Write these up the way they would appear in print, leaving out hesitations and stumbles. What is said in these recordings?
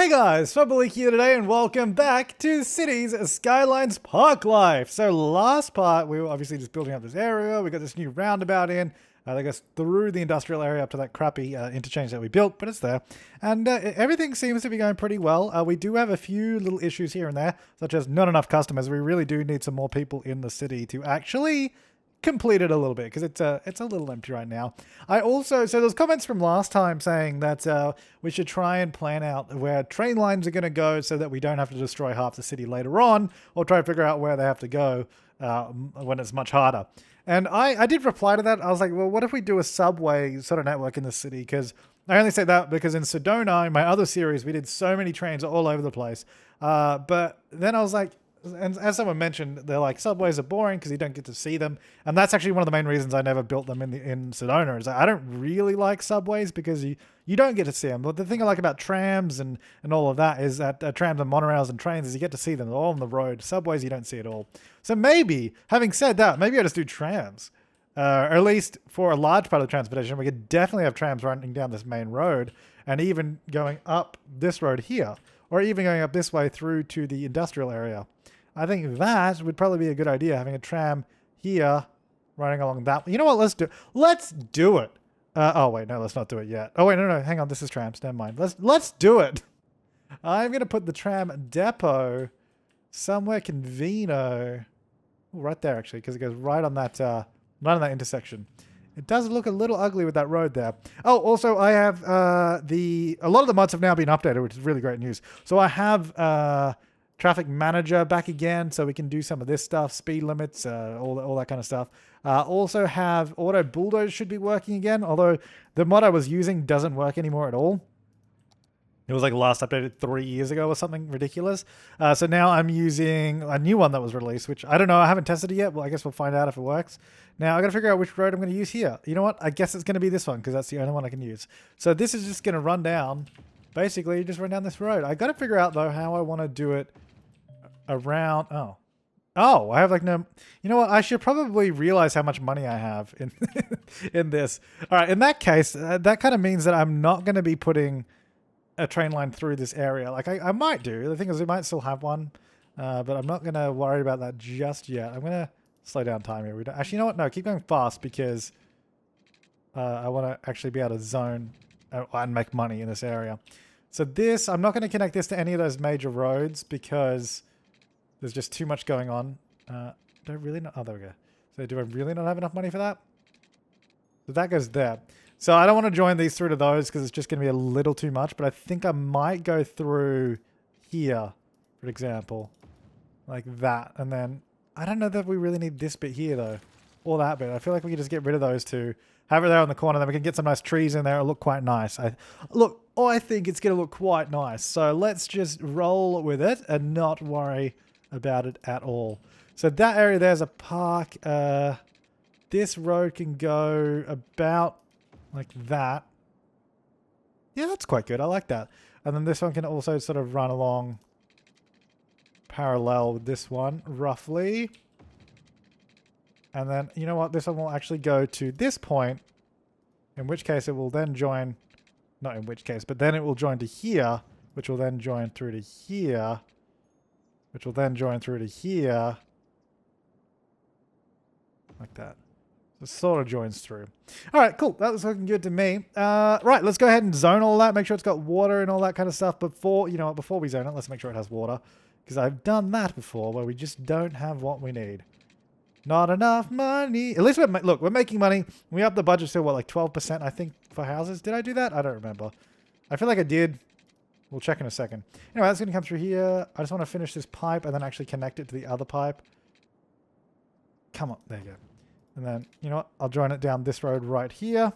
Hey guys, Flabaliki here today and welcome back to Cities Skylines Park Life. So last part, we were obviously just building up this area. We got this new roundabout in. That goes through the industrial area up to that crappy interchange that we built, but it's there. And everything seems to be going pretty well. We do have a few little issues here and there, such as not enough customers. We really do need some more people in the city to actually complete it a little bit because it's a little empty right now. So there's comments from last time saying that we should try and plan out where train lines are going to go so that we don't have to destroy half the city later on, or try to figure out where they have to go when it's much harder. And I did reply to that. I was like, well, what if we do a subway sort of network in the city? Because I only say that because in Sedona, in my other series, we did so many trains all over the place. But then I was like, and as someone mentioned, they're like, subways are boring because you don't get to see them. And that's actually one of the main reasons I never built them in Sedona is I don't really like subways because you don't get to see them. But the thing I like about trams and all of that is that trams and monorails and trains is you get to see them. They're all on the road. Subways, you don't see at all. So maybe, having said that, maybe I just do trams. Or at least for a large part of the transportation, we could definitely have trams running down this main road and even going up this road here, or even going up this way through to the industrial area. I think that would probably be a good idea, having a tram here running along that. You know what? Let's do it. Oh wait, no, let's not do it yet. Oh wait, no, hang on. This is trams. Never mind. Let's do it. I'm gonna put the tram depot somewhere conveno. Ooh, right there actually, because it goes right on that intersection. It does look a little ugly with that road there. Oh, also I have a lot of the mods have now been updated, which is really great news. So I have traffic manager back again, so we can do some of this stuff, speed limits, all that kind of stuff. Also have auto bulldoze should be working again, although the mod I was using doesn't work anymore at all. It was like last updated 3 years ago or something ridiculous. So now I'm using a new one that was released, which I don't know. I haven't tested it yet. Well, I guess we'll find out if it works. Now I got to figure out which road I'm going to use here. You know what? I guess it's going to be this one because that's the only one I can use. So this is just going to run down. Basically, just run down this road. I got to figure out though how I want to do it around. Oh, I have like no. You know what? I should probably realize how much money I have in in this. All right. In that case, that kind of means that I'm not going to be putting a train line through this area. Like I might do. The thing is we might still have one, but I'm not going to worry about that just yet. I'm going to slow down time here. Actually, you know what? No, keep going fast because I want to actually be able to zone and make money in this area. So this, I'm not going to connect this to any of those major roads because there's just too much going on. Oh, there we go. So do I really not have enough money for that? So that goes there. So I don't want to join these through to those because it's just going to be a little too much, but I think I might go through here, for example, like that. And then I don't know that we really need this bit here though, or that bit. I feel like we can just get rid of those two, have it there on the corner, then we can get some nice trees in there. It'll look quite nice. I think it's going to look quite nice. So let's just roll with it and not worry about it at all. So that area there's a park. This road can go about like that. Yeah, that's quite good. I like that. And then this one can also sort of run along parallel with this one, roughly. And then, you know what? This one will actually go to this point, in which case it will then join, not in which case, but then it will join to here, which will then join through to here, which will then join through to here, like that. It sort of joins through. All right, cool. That was looking good to me. Right, let's go ahead and zone all that. Make sure it's got water and all that kind of stuff. Before we zone it, let's make sure it has water. Because I've done that before where we just don't have what we need. Not enough money. At least we're making money. We upped the budget to what, like 12%, I think, for houses. Did I do that? I don't remember. I feel like I did. We'll check in a second. Anyway, that's going to come through here. I just want to finish this pipe and then actually connect it to the other pipe. Come on. There you go. And then, you know what? I'll join it down this road right here.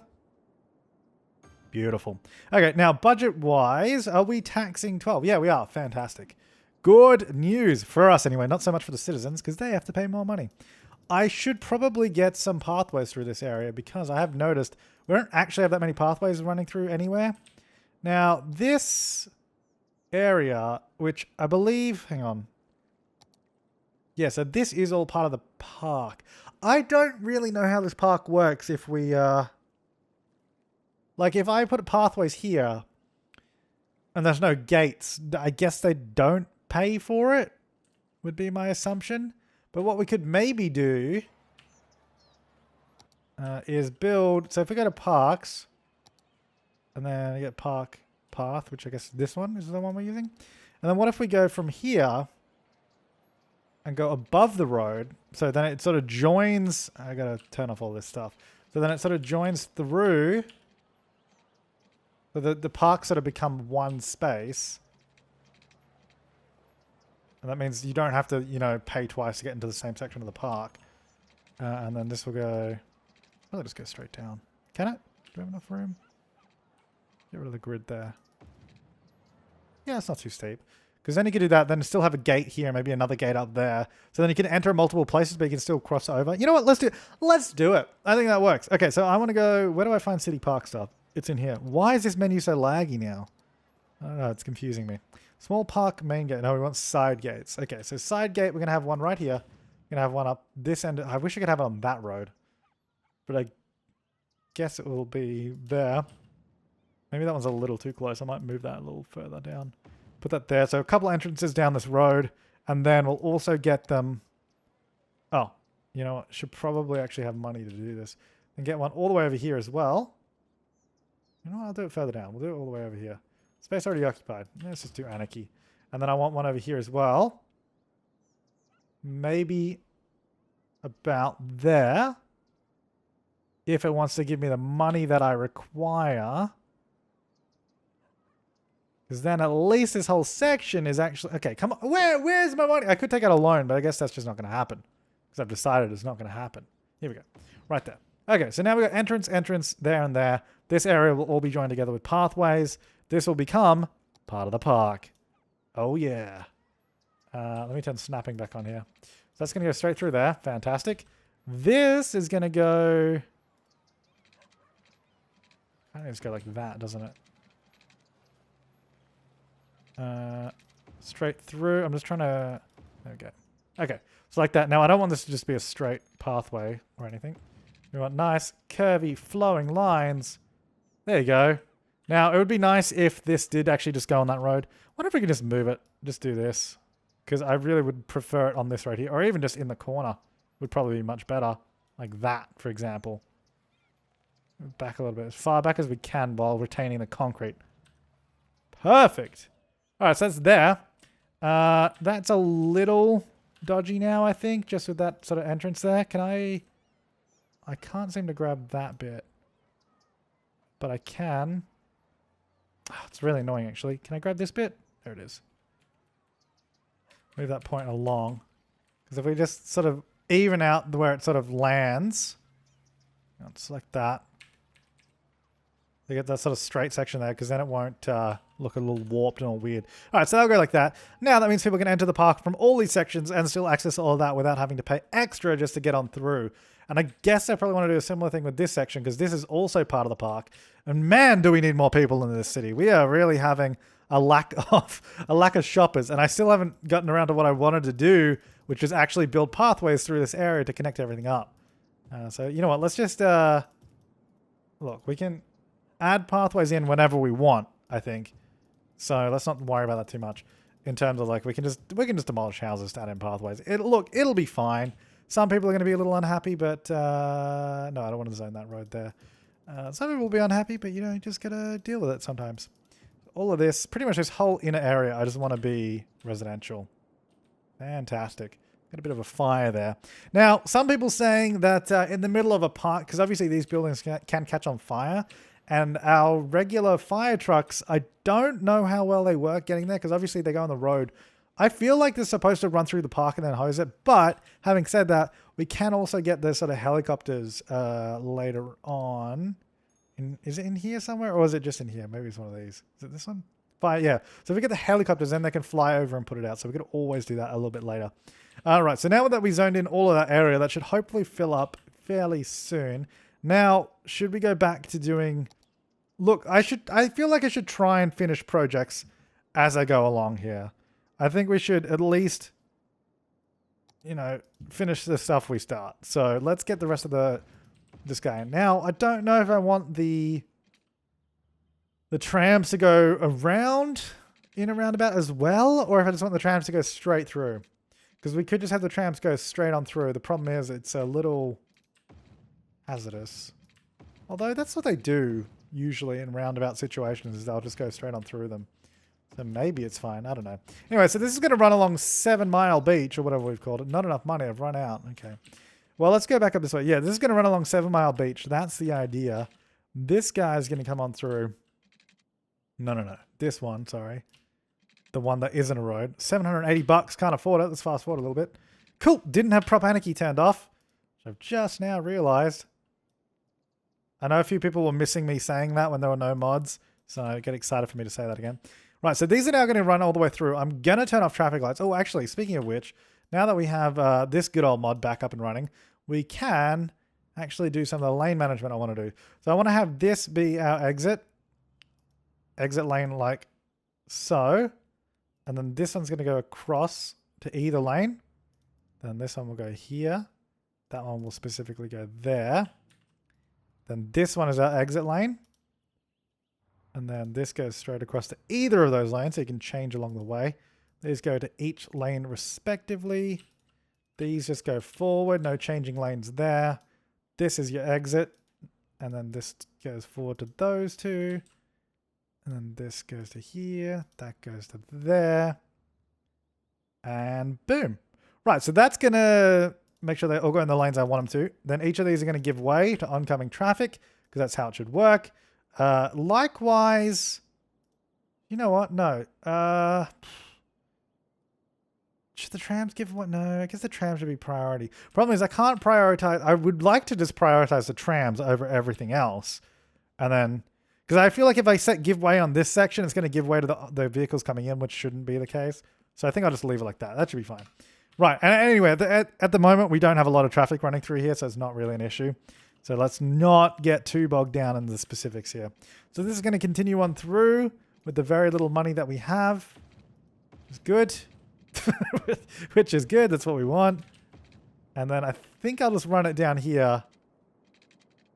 Beautiful. Okay, now budget-wise, are we taxing 12? Yeah, we are. Fantastic. Good news for us anyway. Not so much for the citizens because they have to pay more money. I should probably get some pathways through this area because I have noticed we don't actually have that many pathways running through anywhere. Now, this area, which I believe... Hang on. Yeah, so this is all part of the park. I don't really know how this park works if we... like, if I put pathways here, And there's no gates. I guess they don't pay for it, would be my assumption. But what we could maybe do is build... So if we go to parks, and then you get park path, which I guess this one is the one we're using. And then what if we go from here and go above the road? So then it sort of joins... I gotta turn off all this stuff. So then it sort of joins through... So the parks sort of become one space. And that means you don't have to, you know, pay twice to get into the same section of the park. And then this will go... I'll just go straight down. Can it? Do we have enough room? Get rid of the grid there. Yeah, it's not too steep. Because then you can do that, then still have a gate here, maybe another gate up there. So then you can enter multiple places, but you can still cross over. You know what? Let's do it. Let's do it. I think that works. Okay, so I want to go... Where do I find city park stuff? It's in here. Why is this menu so laggy now? I don't know. It's confusing me. Small park main gate. No, we want side gates. Okay, so side gate, we're going to have one right here. We're going to have one up this end. I wish I could have it on that road. But I guess it will be there. Maybe that one's a little too close. I might move that a little further down. Put that there. So a couple entrances down this road. And then we'll also get them... Oh, you know what? Should probably actually have money to do this. And get one all the way over here as well. You know what? I'll do it further down. We'll do it all the way over here. Space already occupied. Let's just do anarchy. And then I want one over here as well. Maybe about there. If it wants to give me the money that I require. Because then at least this whole section is actually... Okay, come on. Where's my money? I could take out a loan, but I guess that's just not going to happen. Because I've decided it's not going to happen. Here we go. Right there. Okay, so now we've got entrance, there and there. This area will all be joined together with pathways. This will become part of the park. Oh, yeah. Let me turn snapping back on here. So that's going to go straight through there. Fantastic. This is going to go... I think it's go like that, doesn't it? Straight through. I'm just trying to... There we go. Okay, so like that. Now, I don't want this to just be a straight pathway or anything. We want nice, curvy, flowing lines. There you go. Now, it would be nice if this did actually just go on that road. I wonder if we could just move it. Just do this. Because I really would prefer it on this right here. Or even just in the corner. Would probably be much better. Like that, for example. Back a little bit. As far back as we can while retaining the concrete. Perfect. Alright, so that's there. That's a little dodgy now, I think. Just with that sort of entrance there. Can I can't seem to grab that bit. But I can. Oh, it's really annoying, actually. Can I grab this bit? There it is. Move that point along. Because if we just sort of even out where it sort of lands. It's like that. You get that sort of straight section there, because then it won't look a little warped and all weird. Alright, so that'll go like that. Now that means people can enter the park from all these sections and still access all of that without having to pay extra just to get on through. And I guess I probably want to do a similar thing with this section, because this is also part of the park. And man, do we need more people in this city. We are really having a lack of shoppers. And I still haven't gotten around to what I wanted to do, which is actually build pathways through this area to connect everything up. So, you know what? Let's just... look, we can add pathways in whenever we want, I think. So let's not worry about that too much. In terms of, like, we can just demolish houses to add in pathways. It'll be fine. Some people are going to be a little unhappy, but no, I don't want to zone that road there. Some people will be unhappy, but you know, you just got to deal with it sometimes. All of this, pretty much this whole inner area, I just want to be residential. Fantastic. Got a bit of a fire there. Now, some people saying that in the middle of a park, because obviously these buildings can catch on fire, and our regular fire trucks, I don't know how well they work getting there, because obviously they go on the road. I feel like they're supposed to run through the park and then hose it, but having said that, we can also get the sort of helicopters later on. Is it in here somewhere, or is it just in here? Maybe it's one of these. Is it this one? Fire, yeah. So if we get the helicopters, then they can fly over and put it out. So we could always do that a little bit later. All right, so now that we zoned in all of that area, that should hopefully fill up fairly soon. Now, should we go back to doing... Look, I feel like I should try and finish projects as I go along here. I think we should at least, you know, finish the stuff we start. So let's get the rest of this guy in. Now, I don't know if I want the the trams to go around in a roundabout as well, or if I just want the trams to go straight through. Because we could just have the trams go straight on through. The problem is it's a little hazardous. Although that's what they do usually in roundabout situations, is they'll just go straight on through them. So maybe it's fine. I don't know. Anyway, so this is going to run along 7 Mile Beach or whatever we've called it. Not enough money. I've run out. Okay. Well, let's go back up this way. Yeah, this is going to run along 7 Mile Beach. That's the idea. This guy is going to come on through. No. This one, sorry. The one that isn't a road. $780. Can't afford it. Let's fast forward a little bit. Cool. Didn't have prop anarchy turned off. Which I've just now realized. I know a few people were missing me saying that when there were no mods. So get excited for me to say that again. Right, so these are now going to run all the way through. I'm going to turn off traffic lights. Oh, actually, speaking of which, now that we have this good old mod back up and running, we can actually do some of the lane management I want to do. So I want to have this be our exit lane like so. And then this one's going to go across to either lane. Then this one will go here. That one will specifically go there. Then this one is our exit lane. And then this goes straight across to either of those lanes, so you can change along the way. These go to each lane respectively. These just go forward, no changing lanes there. This is your exit. And then this goes forward to those two. And then this goes to here. That goes to there. And boom. Right, so that's going to make sure they all go in the lanes I want them to. Then each of these are going to give way to oncoming traffic, because that's how it should work. Likewise, you know what? No. Should the trams give what? No, I guess the trams should be priority. Problem is I can't prioritize. I would like to just prioritize the trams over everything else. And then, because I feel like if I give way on this section, it's going to give way to the vehicles coming in, which shouldn't be the case. So I think I'll just leave it like that. That should be fine. Right. And anyway, at the moment, we don't have a lot of traffic running through here, so it's not really an issue. So let's not get too bogged down in the specifics here. So this is going to continue on through with the very little money that we have. It's good. Which is good. That's what we want. And then I think I'll just run it down here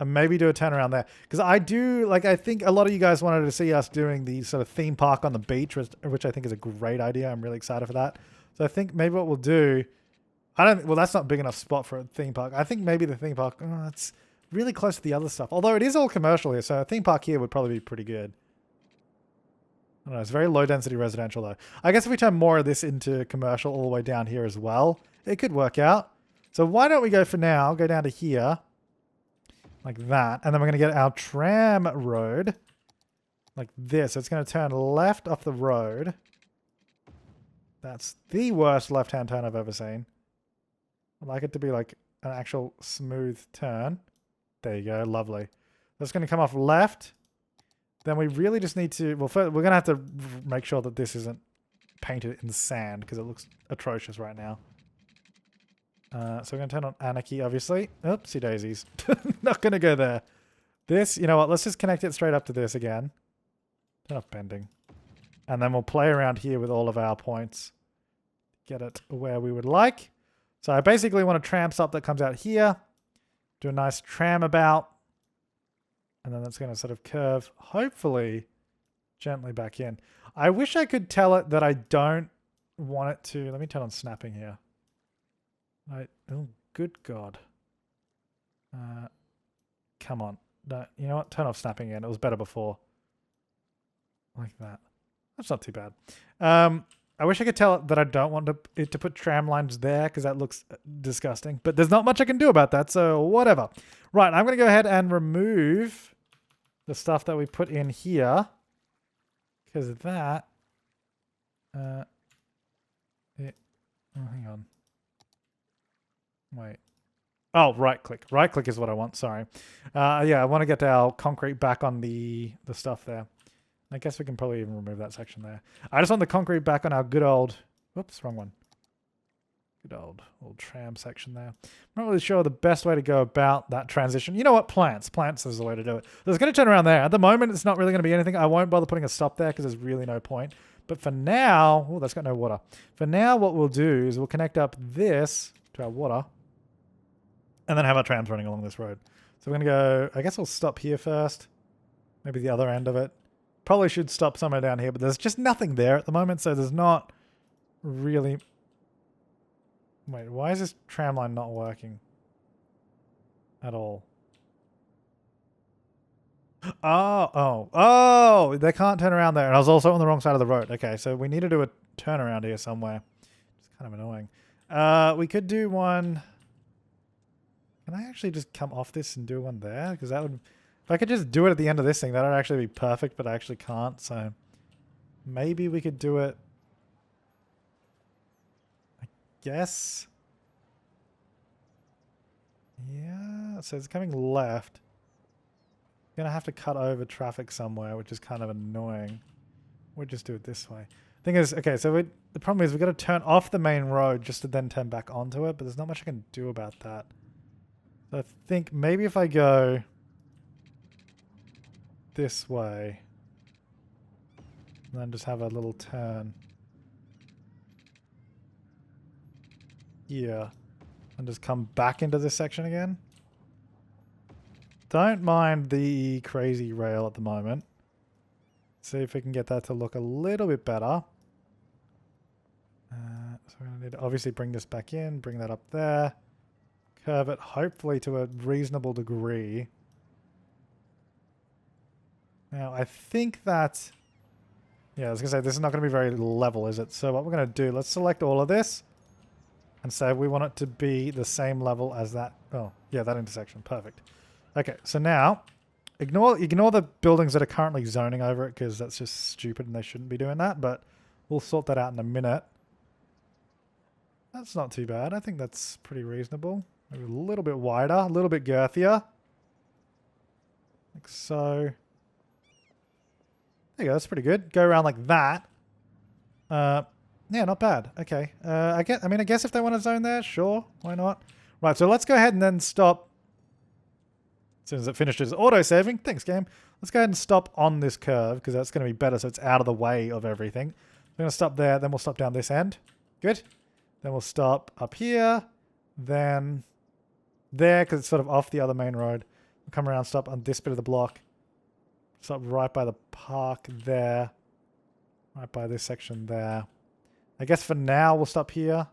and maybe do a turnaround there. Because I think a lot of you guys wanted to see us doing the sort of theme park on the beach, which I think is a great idea. I'm really excited for that. So I think maybe what we'll do, well, that's not a big enough spot for a theme park. I think maybe the theme park, it's really close to the other stuff. Although it is all commercial here, so a theme park here would probably be pretty good. I don't know, it's very low density residential though. I guess if we turn more of this into commercial all the way down here as well, it could work out. So why don't we go for now, go down to here, like that, and then we're going to get our tram road, like this. So it's going to turn left off the road. That's the worst left-hand turn I've ever seen. I'd like it to be like an actual smooth turn. There you go, lovely. That's going to come off left. Then we really just need to, well, first, we're going to have to make sure that this isn't painted in sand because it looks atrocious right now. So we're going to turn on anarchy, obviously. Oopsie daisies. Not going to go there. This, you know what, let's just connect it straight up to this again. Turn off bending. And then we'll play around here with all of our points. Get it where we would like. So I basically want a tram stop that comes out here. Do a nice tram about. And then that's going to sort of curve, hopefully, gently back in. I wish I could tell it that I don't want it to. Let me turn on snapping here. Oh, good God. Come on. No, you know what? Turn off snapping again. It was better before. Like that. That's not too bad. I wish I could tell it that I don't want it to put tram lines there because that looks disgusting. But there's not much I can do about that, so whatever. Right, I'm going to go ahead and remove the stuff that we put in here. Because that... oh, hang on. Wait. Oh, right click. Right click is what I want, sorry. Yeah, I want to get our concrete back on the stuff there. I guess we can probably even remove that section there. I just want the concrete back on our good old... Whoops, wrong one. Good old tram section there. I'm not really sure the best way to go about that transition. You know what? Plants. Plants is the way to do it. So it's going to turn around there. At the moment, it's not really going to be anything. I won't bother putting a stop there because there's really no point. But for now... Oh, that's got no water. For now, what we'll do is we'll connect up this to our water and then have our trams running along this road. So we're going to go... I guess we'll stop here first. Maybe the other end of it. probably should stop somewhere down here, but there's just nothing there at the moment, so there's not really... Wait, why is this tram line not working at all? Oh, they can't turn around there. And I was also on the wrong side of the road. Okay, so we need to do a turnaround here somewhere. It's kind of annoying. We could do one... Can I actually just come off this and do one there? Because that would... If I could just do it at the end of this thing, that would actually be perfect, but I actually can't, so... Maybe we could do it... I guess... Yeah, so it's coming left. Gonna have to cut over traffic somewhere, which is kind of annoying. We'll just do it this way. Thing is, okay, so the problem is we've got to turn off the main road just to then turn back onto it, but there's not much I can do about that. So I think maybe if I go this way, and then just have a little turn here, and just come back into this section again. Don't mind the crazy rail at the moment. See if we can get that to look a little bit better. So we're going to need to obviously bring this back in, bring that up there. Curve it hopefully to a reasonable degree. Now I think that... Yeah, I was going to say this is not going to be very level, is it? So what we're going to do, let's select all of this. And say we want it to be the same level as that. Oh, yeah, that intersection. Perfect. Okay, so now, ignore the buildings that are currently zoning over it, because that's just stupid and they shouldn't be doing that, but we'll sort that out in a minute. That's not too bad. I think that's pretty reasonable. Maybe a little bit wider, a little bit girthier. Like so. There you go, that's pretty good. Go around like that. Yeah, not bad. Okay. I guess if they want to zone there, sure. Why not? Right, so let's go ahead and then stop. As soon as it finishes auto-saving. Thanks, game. Let's go ahead and stop on this curve, because that's going to be better, so it's out of the way of everything. We're going to stop there, then we'll stop down this end. Good. Then we'll stop up here. Then there, because it's sort of off the other main road. We'll come around, stop on this bit of the block. Stop right by the park there. Right by this section there. I guess for now we'll stop here,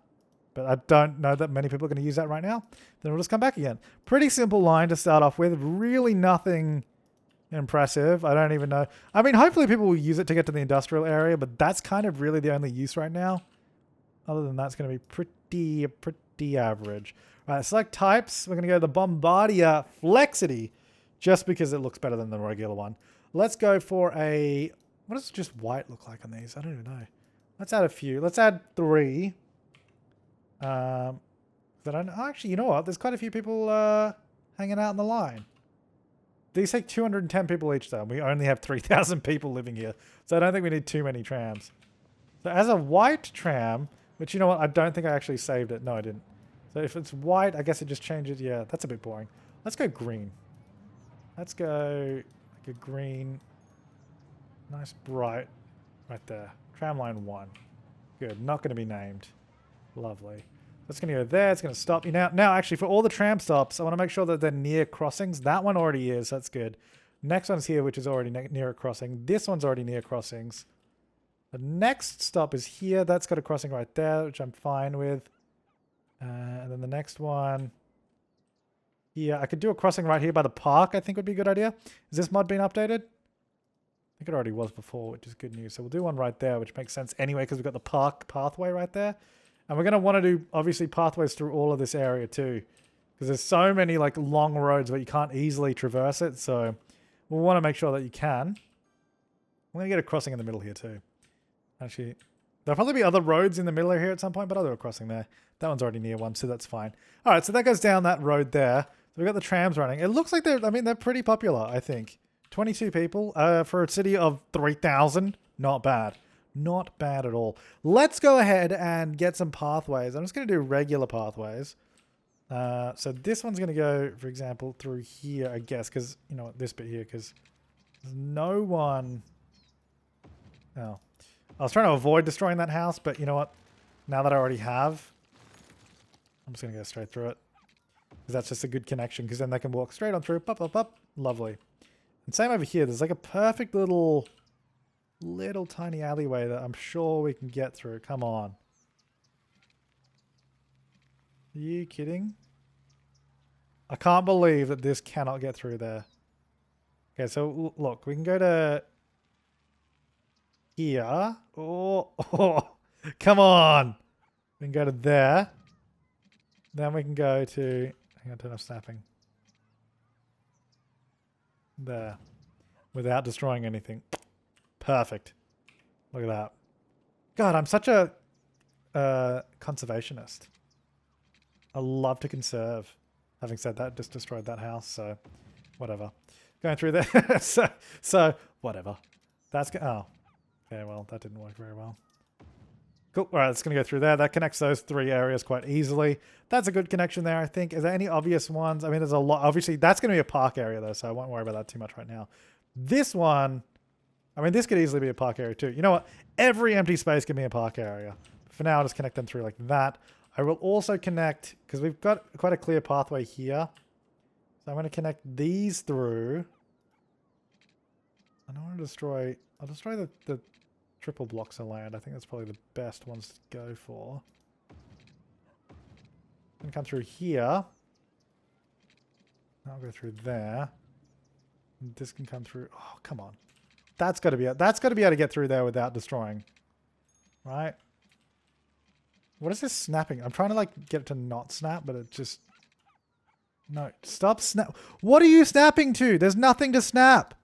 but I don't know that many people are going to use that right now. Then we'll just come back again. Pretty simple line to start off with. Really nothing impressive. I don't even know. I mean, hopefully people will use it to get to the industrial area, but that's kind of really the only use right now. Other than that, it's going to be pretty average. All right, select types. We're going to go to the Bombardier Flexity, just because it looks better than the regular one. Let's go for a... What does just white look like on these? I don't even know. Let's add a few. Let's add 3. Actually, you know what? There's quite a few people hanging out in the line. These take 210 people each though. We only have 3,000 people living here. So I don't think we need too many trams. So as a white tram, which you know what? I don't think I actually saved it. No, I didn't. So if it's white, I guess it just changes. Yeah, that's a bit boring. Let's go green. Let's go like a green. Nice bright. Right there. Tramline 1. Good. Not going to be named. Lovely. That's going to go there. It's going to stop you now. Now, actually, for all the tram stops, I want to make sure that they're near crossings. That one already is. That's good. Next one's here, which is already near a crossing. This one's already near crossings. The next stop is here. That's got a crossing right there, which I'm fine with. And then the next one... Yeah, I could do a crossing right here by the park, I think would be a good idea. Is this mod being updated? I think it already was before, which is good news. So we'll do one right there, which makes sense anyway, because we've got the park pathway right there. And we're going to want to do, obviously, pathways through all of this area too. Because there's so many like long roads where you can't easily traverse it. So we'll want to make sure that you can. I'm going to get a crossing in the middle here too. Actually, there'll probably be other roads in the middle here at some point, but I'll do a crossing there. That one's already near one, so that's fine. All right, so that goes down that road there. So we've got the trams running. It looks like they're pretty popular, I think. 22 people for a city of 3,000. Not bad. Not bad at all. Let's go ahead and get some pathways. I'm just going to do regular pathways. So this one's going to go, for example, through here, I guess, because, you know, this bit here, because there's no one... Oh. I was trying to avoid destroying that house, but you know what? Now that I already have, I'm just going to go straight through it. Because that's just a good connection, because then they can walk straight on through. Pop, pop, pop. Lovely. And same over here. There's like a perfect little little tiny alleyway that I'm sure we can get through. Come on. Are you kidding? I can't believe that this cannot get through there. Okay, so look, we can go to here. Oh, come on. We can go to there. Then we can go to... Hang on, turn off snapping. There. Without destroying anything. Perfect. Look at that. God, I'm such a conservationist. I love to conserve. Having said that, just destroyed that house, so whatever. Going through there. so whatever. That's... Oh. Okay, well, that didn't work very well. Cool. All right, it's going to go through there. That connects those 3 areas quite easily. That's a good connection there, I think. Is there any obvious ones? I mean, there's a lot. Obviously, that's going to be a park area, though, so I won't worry about that too much right now. This one, I mean, this could easily be a park area, too. You know what? Every empty space can be a park area. For now, I'll just connect them through like that. I will also connect, because we've got quite a clear pathway here. So I'm going to connect these through. I don't want to destroy... I'll destroy the triple blocks of land. I think that's probably the best ones to go for. Can come through here. I'll go through there. And this can come through. Oh, come on. That's got to be able to get through there without destroying. Right? What is this snapping? I'm trying to like get it to not snap, but it just... No, stop snap. What are you snapping to? There's nothing to snap.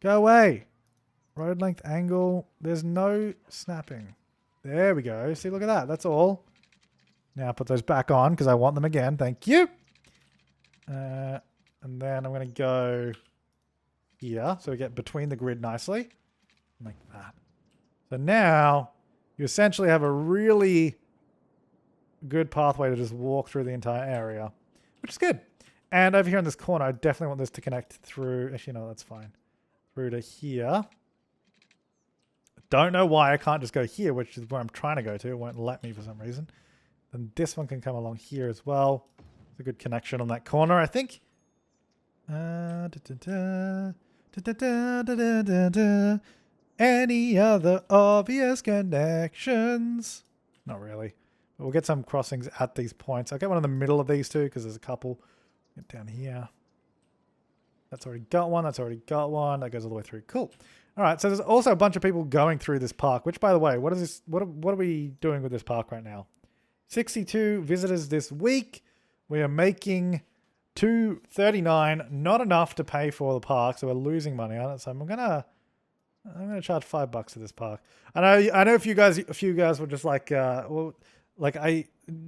Go away. Road length angle. There's no snapping. There we go. See, look at that. That's all. Now put those back on because I want them again. Thank you. And then I'm going to go here. So we get between the grid nicely. Like that. So now you essentially have a really good pathway to just walk through the entire area, which is good. And over here in this corner, I definitely want this to connect through. Actually, no, that's fine. Through to here. Don't know why I can't just go here, which is where I'm trying to go to. It won't let me for some reason. Then this one can come along here as well. It's a good connection on that corner, I think. Any other obvious connections? Not really. But we'll get some crossings at these points. I'll get one in the middle of these two because there's a couple. Get down here. That's already got one. That's already got one. That goes all the way through. Cool. All right. So there's also a bunch of people going through this park, which, by the way, what is this? What are we doing with this park right now? 62 visitors this week. We are making $2.39. Not enough to pay for the park, so we're losing money on it. So I'm gonna charge $5 for this park. I know a few guys were just like, well, like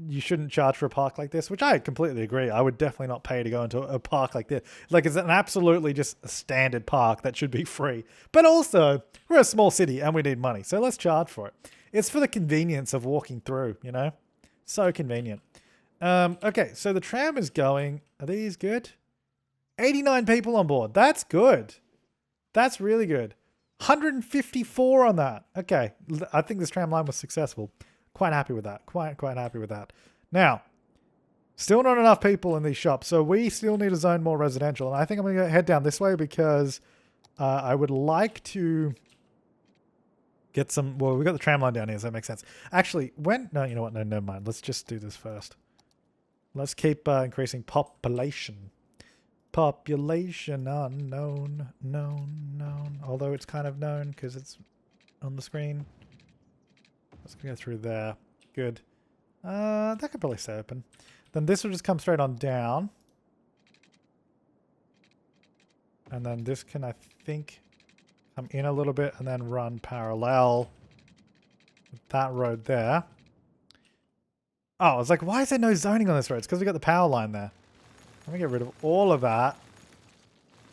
you shouldn't charge for a park like this, which I completely agree. I would definitely not pay to go into a park like this. Like, it's an absolutely just a standard park that should be free. But also, we're a small city and we need money, so let's charge for it. It's for the convenience of walking through, you know? So convenient. Okay, so the tram is going. Are these good? 89 people on board. That's good. That's really good. 154 on that. Okay, I think this tram line was successful. Quite happy with that. Quite happy with that. Now, still not enough people in these shops, so we still need to zone more residential. And I think I'm going to head down this way because I would like to get some... Well, we've got the tram line down here, so that makes sense. Actually, no, you know what? No, never mind. Let's just do this first. Let's keep increasing population. Population unknown, known. Although it's kind of known because it's on the screen. Let's go through there. Good. That could probably stay open. Then this will just come straight on down. And then this can, I think, come in a little bit and then run parallel with that road there. Oh, I was like, why is there no zoning on this road? It's because we got the power line there. Let me get rid of all of that.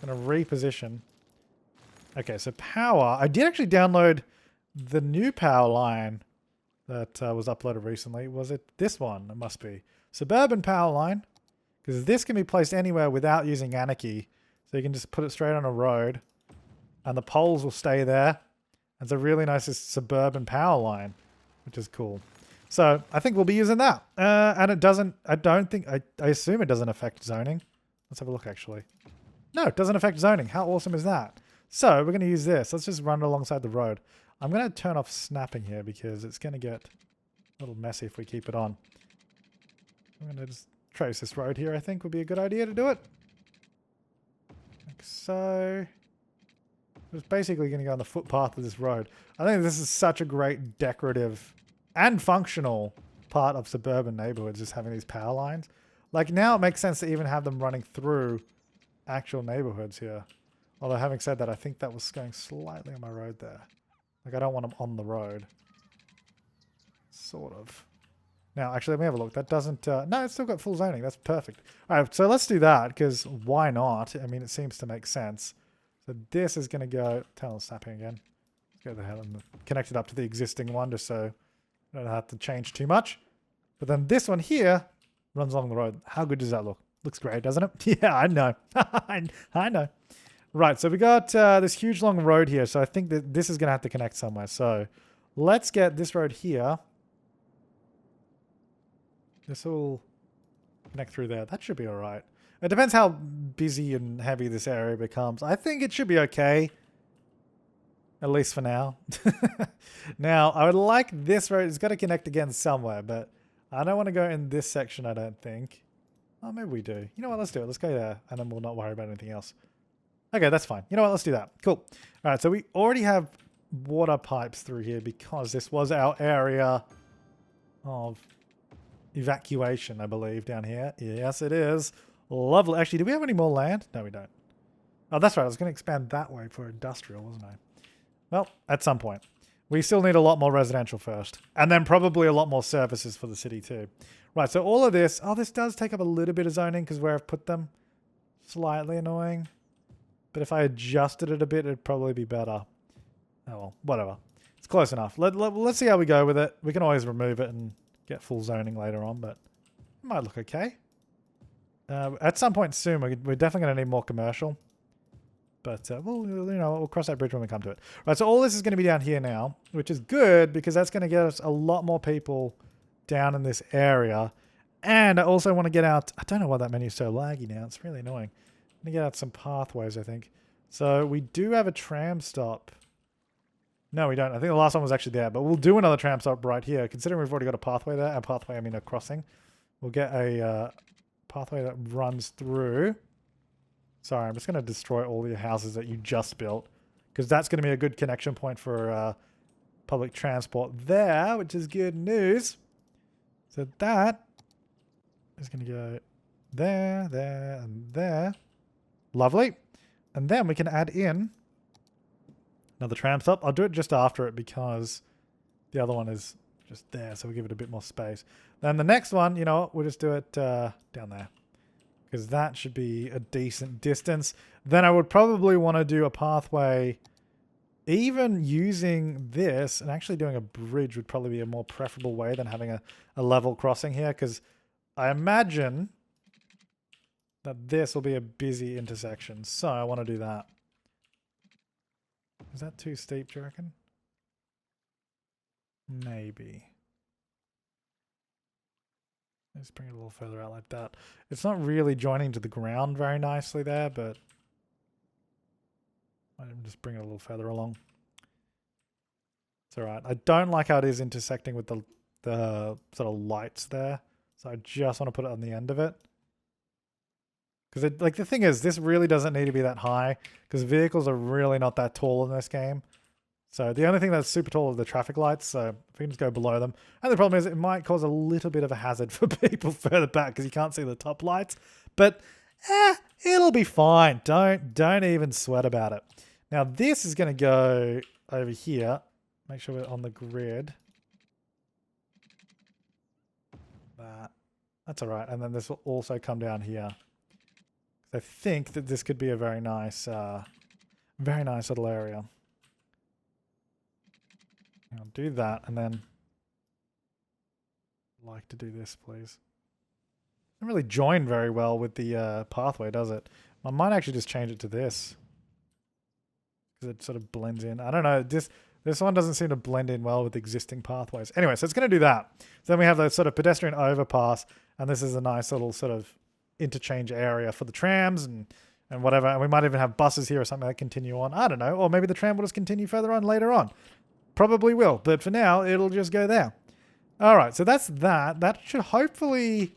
I'm going to reposition. Okay, so power. I did actually download the new power line that was uploaded recently. Was it this one? It must be. Suburban power line. Because this can be placed anywhere without using Anarchy. So you can just put it straight on a road. And the poles will stay there. It's a really nice suburban power line. Which is cool. So I think we'll be using that. And it doesn't... I assume it doesn't affect zoning. Let's have a look actually. No, it doesn't affect zoning. How awesome is that? So we're going to use this. Let's just run it alongside the road. I'm going to turn off snapping here because it's going to get a little messy if we keep it on. I'm going to just trace this road here, I think would be a good idea to do it. Like so. It's basically going to go on the footpath of this road. I think this is such a great decorative and functional part of suburban neighborhoods, just having these power lines. Like now it makes sense to even have them running through actual neighborhoods here. Although having said that, I think that was going slightly on my road there. Like I don't want them on the road. Sort of. Now, actually, let me have a look. That doesn't... no, it's still got full zoning. That's perfect. All right, so let's do that, because why not? I mean, it seems to make sense. So this is going to go... Tell snapping again. Let's go ahead and connect it up to the existing one, just so I don't have to change too much. But then this one here runs along the road. How good does that look? Looks great, doesn't it? Yeah, I know. I know. Right, so we got this huge long road here, so I think that this is going to have to connect somewhere. So let's get this road here. This will connect through there. That should be all right. It depends how busy and heavy this area becomes. I think it should be okay. At least for now. Now, I would like this road. It's got to connect again somewhere, but I don't want to go in this section, I don't think. Oh, maybe we do. You know what? Let's do it. Let's go there, and then we'll not worry about anything else. Okay, that's fine. You know what? Let's do that. Cool. All right, so we already have water pipes through here because this was our area of... evacuation, I believe, down here. Yes, it is. Lovely. Actually, do we have any more land? No, we don't. Oh, that's right. I was going to expand that way for industrial, wasn't I? Well, at some point. We still need a lot more residential first. And then probably a lot more services for the city too. Right, so all of this... Oh, this does take up a little bit of zoning because where I've put them. Slightly annoying. But if I adjusted it a bit, it'd probably be better. Oh, well, whatever. It's close enough. Let's see how we go with it. We can always remove it and... get full zoning later on, but it might look okay. At some point soon, we're definitely going to need more commercial. But we'll cross that bridge when we come to it. Right, so all this is going to be down here now, which is good because that's going to get us a lot more people down in this area. And I also want to get out... I don't know why that menu's so laggy now. It's really annoying. I'm going to get out some pathways, I think. So we do have a tram stop. No, we don't. I think the last one was actually there, but we'll do another tram stop right here. Considering we've already got a pathway there. A pathway, I mean a crossing. We'll get a pathway that runs through. Sorry, I'm just going to destroy all your houses that you just built. Because that's going to be a good connection point for public transport there, which is good news. So that is going to go there, there, and there. Lovely. And then we can add in another tram stop. I'll do it just after it because the other one is just there, so we'll give it a bit more space. Then the next one, you know what, we'll just do it down there because that should be a decent distance. Then I would probably want to do a pathway, even using this and actually doing a bridge would probably be a more preferable way than having a level crossing here because I imagine that this will be a busy intersection. So I want to do that. Is that too steep, do you reckon? Maybe. Let's bring it a little further out like that. It's not really joining to the ground very nicely there, but I'm just bring it a little further along. It's alright. I don't like how it is intersecting with the sort of lights there. So I just want to put it on the end of it. Because like the thing is, this really doesn't need to be that high because vehicles are really not that tall in this game. So the only thing that's super tall are the traffic lights. So if we can just go below them. And the problem is it might cause a little bit of a hazard for people further back because you can't see the top lights. But it'll be fine. Don't even sweat about it. Now this is going to go over here. Make sure we're on the grid. That's all right. And then this will also come down here. I think that this could be a very nice little area. I'll do that, and then I'd like to do this, please. Doesn't really join very well with the pathway, does it? I might actually just change it to this because it sort of blends in. I don't know. This one doesn't seem to blend in well with existing pathways. Anyway, so it's going to do that. So then we have the sort of pedestrian overpass, and this is a nice little sort of interchange area for the trams and and whatever. And we might even have buses here or something that continue on. I don't know. Or maybe the tram will just continue further on later on. Probably will. But for now, it'll just go there. All right. So that's that. That should hopefully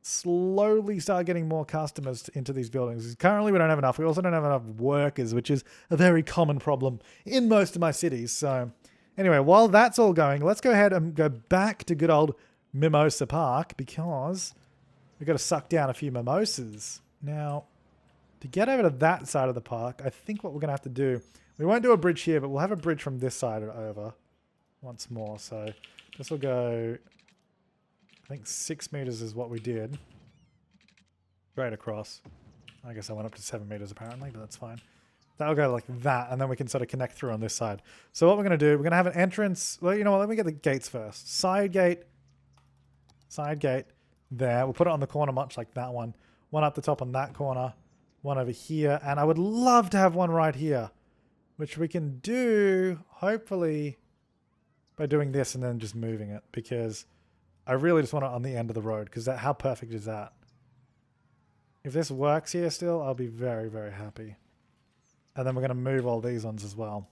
slowly start getting more customers into these buildings. Currently, we don't have enough. We also don't have enough workers, which is a very common problem in most of my cities. So anyway, while that's all going, let's go ahead and go back to good old Mimosa Park because we've got to suck down a few mimosas. Now, to get over to that side of the park, I think what we're going to have to do, we won't do a bridge here, but we'll have a bridge from this side over once more. So this will go, I think 6 meters is what we did. Straight across. I guess I went up to 7 meters apparently, but that's fine. That'll go like that, and then we can sort of connect through on this side. So what we're going to do, we're going to have an entrance. Well, you know what, let me get the gates first. Side gate there. We'll put it on the corner much like that one. One up the top on that corner. One over here. And I would love to have one right here, which we can do, hopefully, by doing this and then just moving it, because I really just want it on the end of the road, because how perfect is that? If this works here still, I'll be very, very happy. And then we're going to move all these ones as well.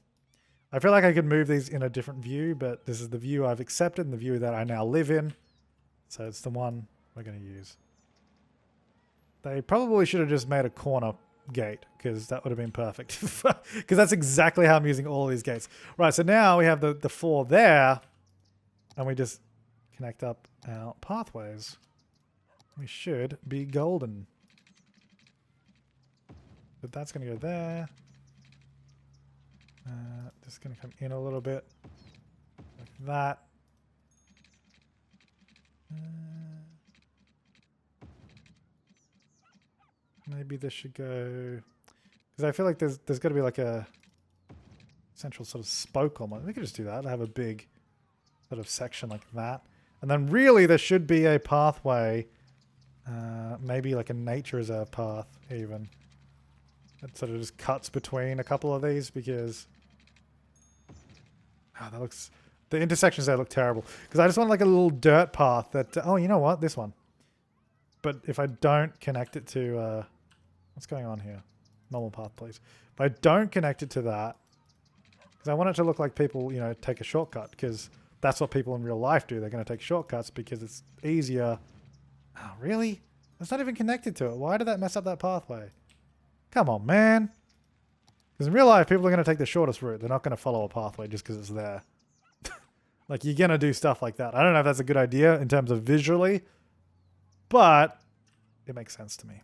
I feel like I could move these in a different view, but this is the view I've accepted and the view that I now live in. So it's the one we're going to use. They probably should have just made a corner gate, because that would have been perfect. Because that's exactly how I'm using all these gates. Right, so now we have the 4 there, and we just connect up our pathways. We should be golden. But that's going to go there. Just going to come in a little bit. Like that. Maybe this should go... Because I feel like there's got to be like a central sort of spoke almost. We could just do that. Have a big sort of section like that. And then really there should be a pathway. Maybe like a nature reserve path even. That sort of just cuts between a couple of these because... Oh, that looks... The intersections there look terrible. Because I just want like a little dirt path that... oh, you know what? This one. But if I don't connect it to... what's going on here? Normal path, please. If I don't connect it to that... Because I want it to look like people, you know, take a shortcut. Because that's what people in real life do. They're going to take shortcuts because it's easier. Oh, really? It's not even connected to it. Why did that mess up that pathway? Come on, man. Because in real life, people are going to take the shortest route. They're not going to follow a pathway just because it's there. Like, you're going to do stuff like that. I don't know if that's a good idea in terms of visually, but it makes sense to me.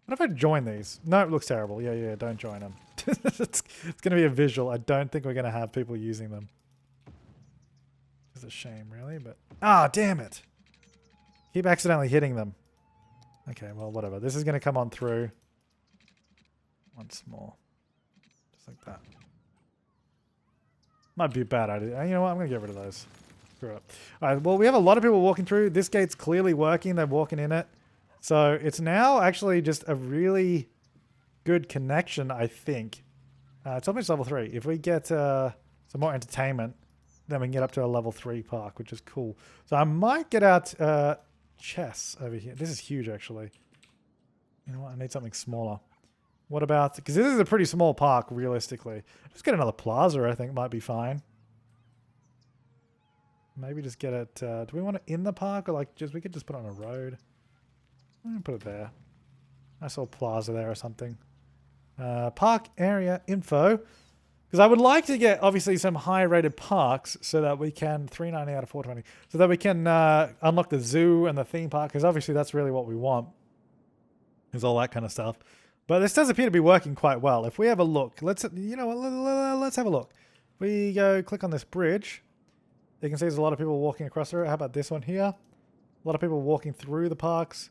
What if I join these? No, it looks terrible. Yeah, don't join them. It's going to be a visual. I don't think we're going to have people using them. It's a shame, really, but... Ah, damn it. Keep accidentally hitting them. Okay, well, whatever. This is going to come on through. Once more. Just like that. Might be a bad idea. You know what? I'm going to get rid of those. Screw it. Alright, well, we have a lot of people walking through. This gate's clearly working. They're walking in it. So it's now actually just a really good connection, I think. It's almost level 3. If we get some more entertainment, then we can get up to a level 3 park, which is cool. So I might get out chess over here. This is huge, actually. You know what? I need something smaller. What about... Because this is a pretty small park, realistically. Just get another plaza, I think, might be fine. Maybe just get it... do we want it in the park? Or like just we could just put it on a road. I'm going to put it there. I saw plaza there or something. Park area info. Because I would like to get, obviously, some high-rated parks so that we can... 390 out of 420. So that we can unlock the zoo and the theme park. Because obviously that's really what we want. Is all that kind of stuff. But this does appear to be working quite well. If we have a look, let's have a look. If we go click on this bridge, you can see there's a lot of people walking across there. How about this one here? A lot of people walking through the parks.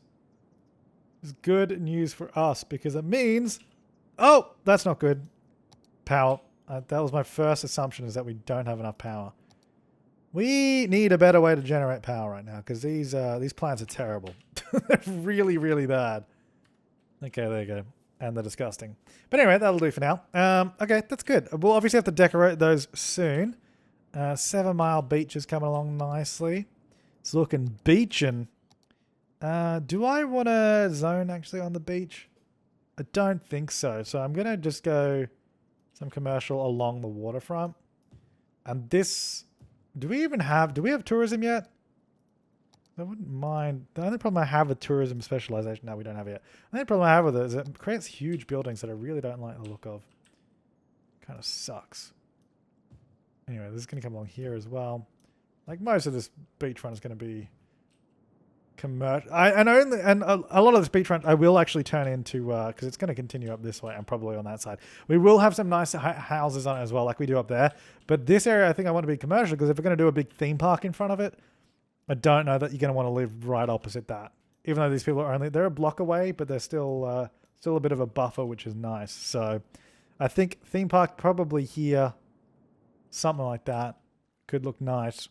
It's good news for us because it means... Oh, that's not good. Power. That was my first assumption, is that we don't have enough power. We need a better way to generate power right now because these plants are terrible. They're really, really bad. Okay, there you go. And they're disgusting. But anyway, that'll do for now. Okay, that's good. We'll obviously have to decorate those soon. 7 Mile Beach is coming along nicely. It's looking beachin'. Do I want a zone actually on the beach? I don't think so. So I'm going to just go some commercial along the waterfront. And this, do we have tourism yet? I wouldn't mind. The only problem I have with tourism specialization, no, we don't have it yet. The only problem I have with it is it creates huge buildings that I really don't like the look of. Kind of sucks. Anyway, this is going to come along here as well. Like most of this beachfront is going to be commercial. And a lot of this beachfront I will actually turn into, because it's going to continue up this way and probably on that side. We will have some nice houses on it as well, like we do up there. But this area, I think I want to be commercial because if we're going to do a big theme park in front of it, I don't know that you're going to want to live right opposite that. Even though these people are they're a block away, but they're still a bit of a buffer, which is nice. So I think theme park probably here, something like that could look nice.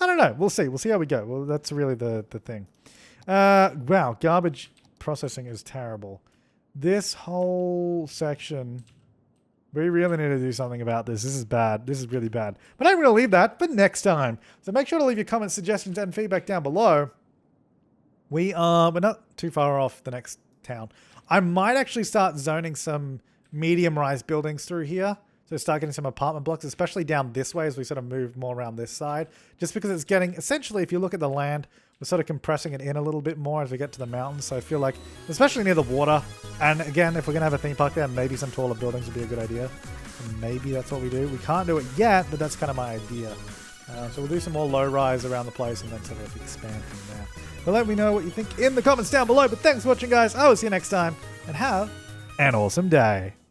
I don't know. We'll see. We'll see how we go. Well, that's really the thing. Wow, garbage processing is terrible. This whole section, we really need to do something about this. This is bad. This is really bad. But I'm going to leave that for next time. So make sure to leave your comments, suggestions, and feedback down below. We're not too far off the next town. I might actually start zoning some medium-rise buildings through here. So start getting some apartment blocks, especially down this way as we sort of move more around this side. Just because it's getting, essentially, if you look at the land, we're sort of compressing it in a little bit more as we get to the mountains. So I feel like, especially near the water, and again, if we're going to have a theme park there, maybe some taller buildings would be a good idea. And maybe that's what we do. We can't do it yet, but that's kind of my idea. So we'll do some more low-rise around the place and then sort of expand from there. But let me know what you think in the comments down below. But thanks for watching, guys. I will see you next time, and have an awesome day.